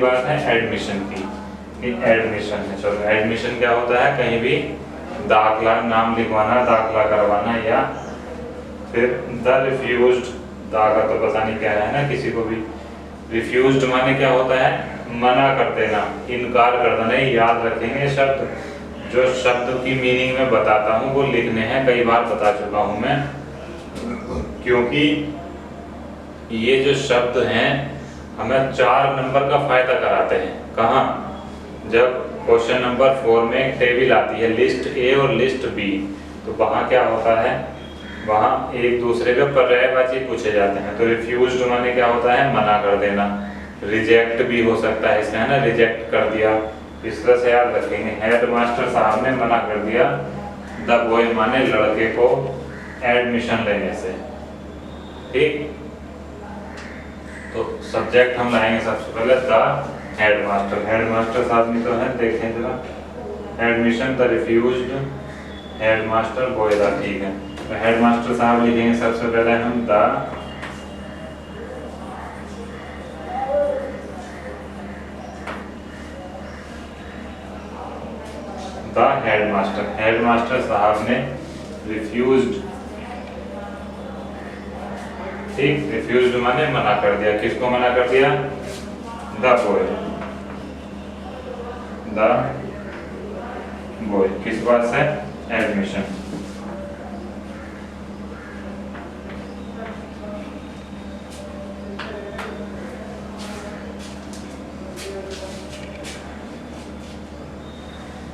बात है एडमिशन की, एडमिशन है। चलो एडमिशन क्या होता है, कहीं भी दाखला, नाम लिखवाना, दाखला करवाना, या फिर द रिफ्यूज्ड, दा का तो पता नहीं क्या है ना किसी को भी। रिफ्यूज्ड माने क्या होता है, मना कर देना, इनकार कर देना। याद रखेंगे शब्द, जो शब्द की मीनिंग में बताता हूँ वो लिखने हैं, कई बार बता चुका हूँ मैं, क्योंकि ये जो शब्द हैं हमें 4 नंबर का फायदा कराते हैं। कहाँ? जब क्वेश्चन नंबर 4 में एक टेबल आती है, लिस्ट ए और लिस्ट बी, तो वहाँ क्या होता है, वहाँ एक दूसरे के पर्यायवाची पूछे जाते हैं। तो रिफ्यूज्ड माने क्या होता है, मना कर देना। रिजेक्ट भी हो सकता है इसमें, है ना, रिजेक्ट कर दिया, इस तरह से याद रखेंगे। हेडमास्टर साहब ने मना कर दिया, द बॉय माने लड़के को एडमिशन लेने से। ठीक, तो सब्जेक्ट हम लाएंगे सबसे पहले द हेडमास्टर। हेडमास्टर साहब नहीं तो है, देखें जरा, admission the refused headmaster boy the. ठीक है, तो हेडमास्टर साहब लिखेंगे सबसे पहले हम द हेडमास्टर। हेडमास्टर साहब ने रिफ्यूज्ड, ठीक, रिफ्यूज्ड माने मना कर दिया। किसको मना कर दिया? The boy, the boy. किस बात से? एडमिशन।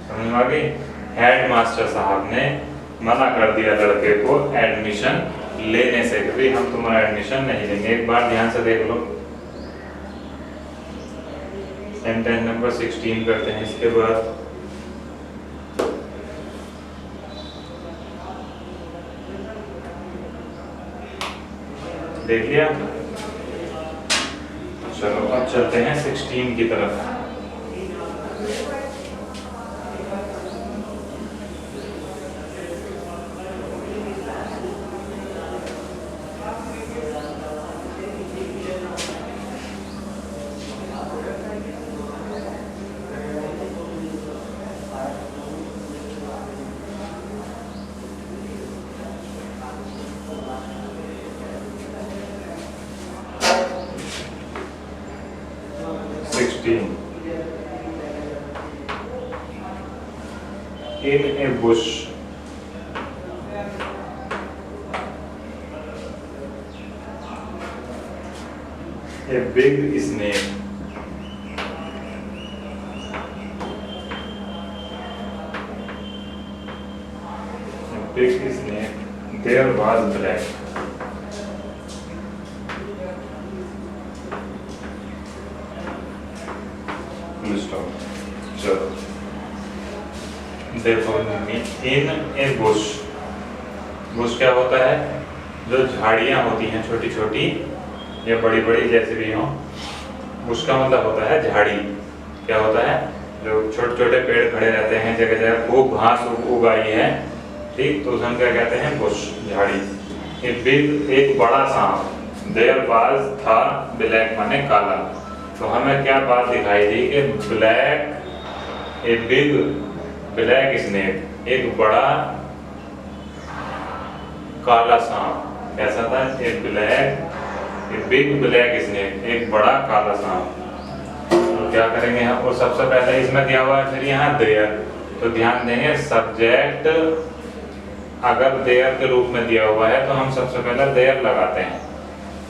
समझ में आ गई? हेडमास्टर साहब ने मना कर दिया लड़के को एडमिशन लेने से, क्योंकि हम तुम्हारा एडमिशन नहीं लेंगे। एक बार ध्यान से देख लो, सेंटेंस नंबर 16 करते हैं। इसके बाद देख लिया, चलो अब चलते हैं 16 की तरफ। In a bush, a big snake, there was black. चलो देखो, इन ए बुश, बुश क्या होता है, जो झाड़ियाँ होती हैं छोटी छोटी या बड़ी बड़ी जैसे भी हों, बुश का मतलब होता है झाड़ी। क्या होता है, जो छोटे छोटे पेड़ खड़े रहते हैं जगह जगह, खूब घास उगाई है, ठीक, तो उसमें क्या कहते हैं, बुश, झाड़ी। ए बिग, एक बड़ा सांप, देयर वाज, था, ब्लैक माने काला। तो हमें क्या बात दिखाई दी कि ब्लैक, ए बिग ब्लैक स्नेक, एक बड़ा काला सांप। कैसा था? ए बिग ब्लैक स्नेक, एक बड़ा काला सांप। तो क्या करेंगे हम, और सबसे पहले इसमें दिया हुआ है फिर यहाँ देयर, तो ध्यान देंगे सब्जेक्ट अगर देयर के रूप में दिया हुआ है तो हम सबसे पहले देयर लगाते हैं।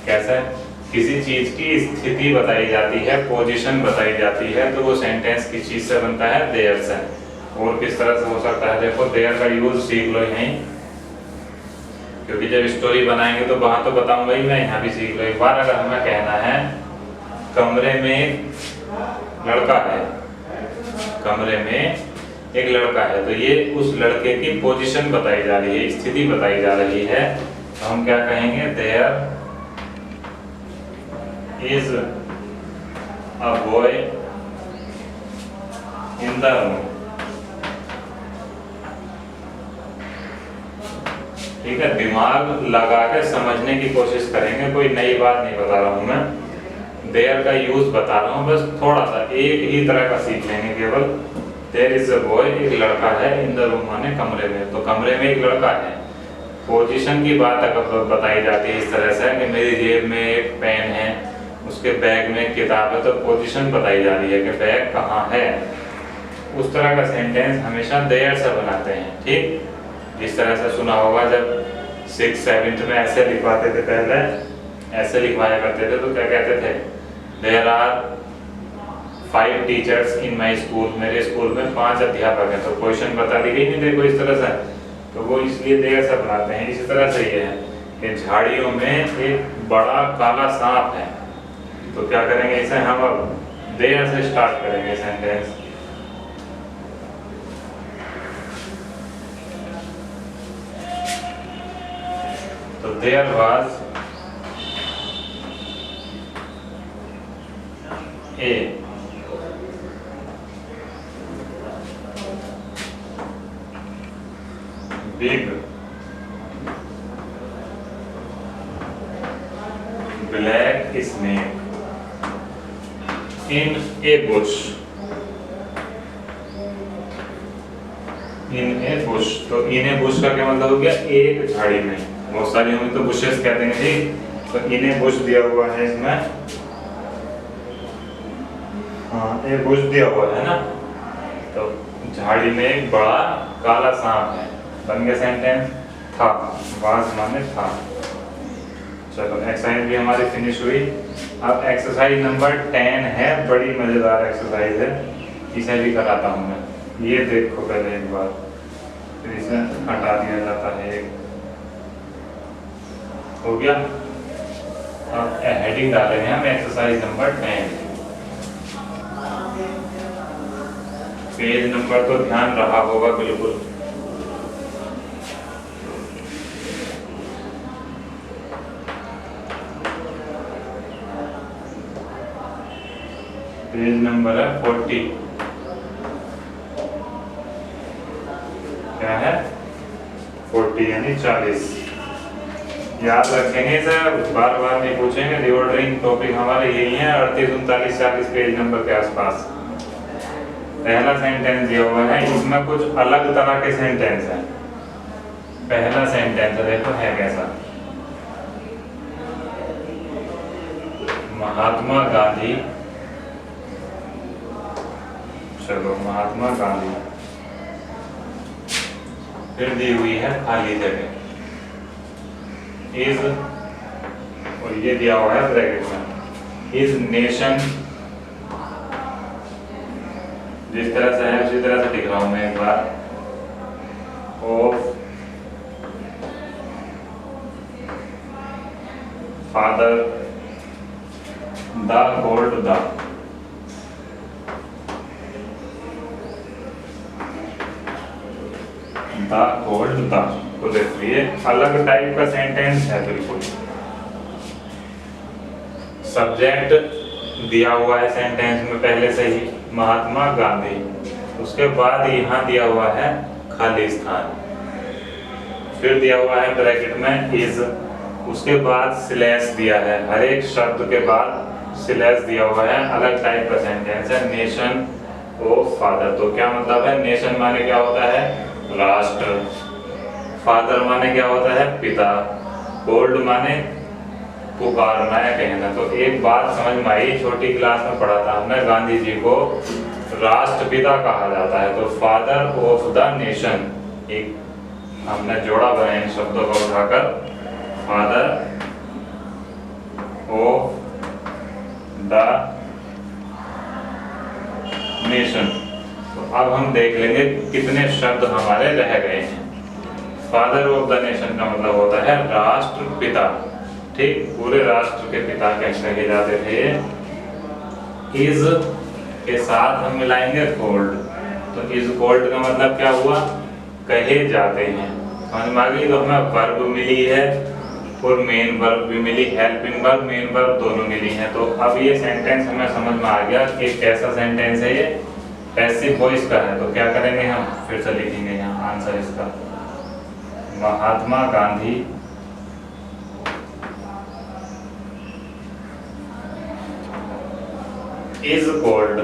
कैसे? किसी चीज की स्थिति बताई जाती है, पोजीशन बताई जाती है, तो वो सेंटेंस की चीज से बनता है, देयर से। और किस तरह से हो सकता है, देखो देयर का यूज सीख लो यहीं, क्योंकि जब स्टोरी बनाएंगे तो वहां तो बताऊंगा ही मैं, यहाँ भी सीख लो एक बार। अगर हमें कहना है कमरे में लड़का है, कमरे में एक लड़का है, तो ये उस लड़के की पोजीशन बताई जा रही है, स्थिति बताई जा रही है, तो हम क्या कहेंगे, there is a boy in the room। ठीक है, दिमाग लगा के समझने की कोशिश करेंगे, कोई नई बात नहीं बता रहा हूं मैं। देयर का यूज बता रहा हूँ, बस थोड़ा सा एक ही तरह का सीख लेंगे केवल। देयर इज अ बॉय, एक लड़का है, इन द रूम माने कमरे में, तो कमरे में एक लड़का है। पोजीशन की बात अगर बताई जाती है इस तरह से कि मेरी जेब में एक पेन है, उसके बैग में एक किताब है, तो पोजीशन बताई जा रही है कि बैग कहाँ है। उस तरह का सेंटेंस हमेशा देयर से बनाते हैं, ठीक। जिस तरह से सुना होगा जब 6th 7th में ऐसे लिखवाते थे, पहले ऐसे लिखवाया करते थे, तो क्या कहते थे, there are 5 teachers in my school, मेरे स्कूल में 5 अध्यापक हैं, तो क्वेश्चन बता दी गई नहीं, देखो इस तरह से, तो वो इसलिए देयर से बनाते हैं। इसी तरह से ये है कि झाड़ियों में एक बड़ा काला सांप है, तो क्या करेंगे इसे हम अब देयर से स्टार्ट करेंगे सेंटेंस। तो there was a big black snake in a bush, in a bush, तो इन ए बुश का क्या मतलब हो गया, एक झाड़ी में, बहुत सारी होंगी तो बुशेस कहते हैं, ठीक। तो इन ए बुश दिया हुआ है इसमें, हाँ ए बुश दिया हुआ है ना, तो झाड़ी में एक बड़ा काला सांप है, बन गया सेंटेंस। था, वाज माने था। चलो एक्सरसाइज भी हमारी फिनिश हुई। अब एक्सरसाइज नंबर 10 है, बड़ी मजेदार एक्सरसाइज है, इसे भी कराता हूँ मैं। ये देखो पहले एक बार, फिर इसे हटा दिया जाता है, एक हो गया। अब हेडिंग डालेंगे हम एक्सरसाइज नंबर 10। पेज नंबर तो ध्यान रहा होगा बिल्कुल। पेज नंबर है 40, क्या है 40 यानी 40। याद रखेंगे सर, बार बार नहीं पूछेंगे, रिऑर्डरिंग टॉपिक हमारे यही है 38, 39, 40 पेज नंबर के आसपास। पहला सेंटेंस दिया हुआ है, इसमें कुछ अलग तरह के सेंटेंस हैं। पहला सेंटेंस देखो है कैसा, महात्मा गांधी, चलो महात्मा गांधी, फिर दी हुई है खाली जगह, इज, और ये दिया हुआ है ब्रैकेट में, इज नेशन, जिस तरह से है उसी तरह से लिख रहा हूं मैं एक बार, of father the gold the, gold the, तो देखिए ये अलग टाइप का सेंटेंस है बिल्कुल। सब्जेक्ट दिया हुआ है सेंटेंस में पहले से ही, महात्मा गांधी, उसके बाद यहाँ दिया हुआ है खाली स्थान, फिर दिया हुआ है ब्रैकेट में इज, उसके बाद स्लैश दिया है, हर एक शब्द के बाद स्लैश दिया हुआ है, अलग टाइप का सेंटेंस है। नेशन ऑफ फादर, तो क्या मतलब है, नेशन माने क्या होता है, राष्ट्र, फादर माने क्या होता है, पिता, गोल्ड माने पुकारना या कहना। तो एक बात समझ में आई, छोटी क्लास में पढ़ा था हमने, गांधी जी को राष्ट्रपिता कहा जाता है, तो फादर ऑफ द नेशन, एक हमने जोड़ा बनाया इन शब्दों को उठाकर, फादर ऑफ द नेशन। तो अब हम देख लेंगे कितने शब्द हमारे रह गए हैं। फादर ऑफ द नेशन का मतलब होता है राष्ट्रपिता, ठीक, पूरे राष्ट्र के पिता कहे जाते थे। इज के साथ हम मिलाएंगे गोल्ड, तो इज गोल्ड का मतलब क्या हुआ, कहे जाते हैं। समझ में आ गई, तो हमें वर्ब मिली है और मेन वर्ब भी मिली, हेल्पिंग वर्ब मेन वर्ब दोनों मिली हैं। तो अब ये सेंटेंस हमें समझ में आ गया कि कैसा सेंटेंस है, ये पैसिव वॉइस का है। तो क्या करेंगे हम, फिर से लिखेंगे यहाँ आंसर इसका, महात्मा गांधी is called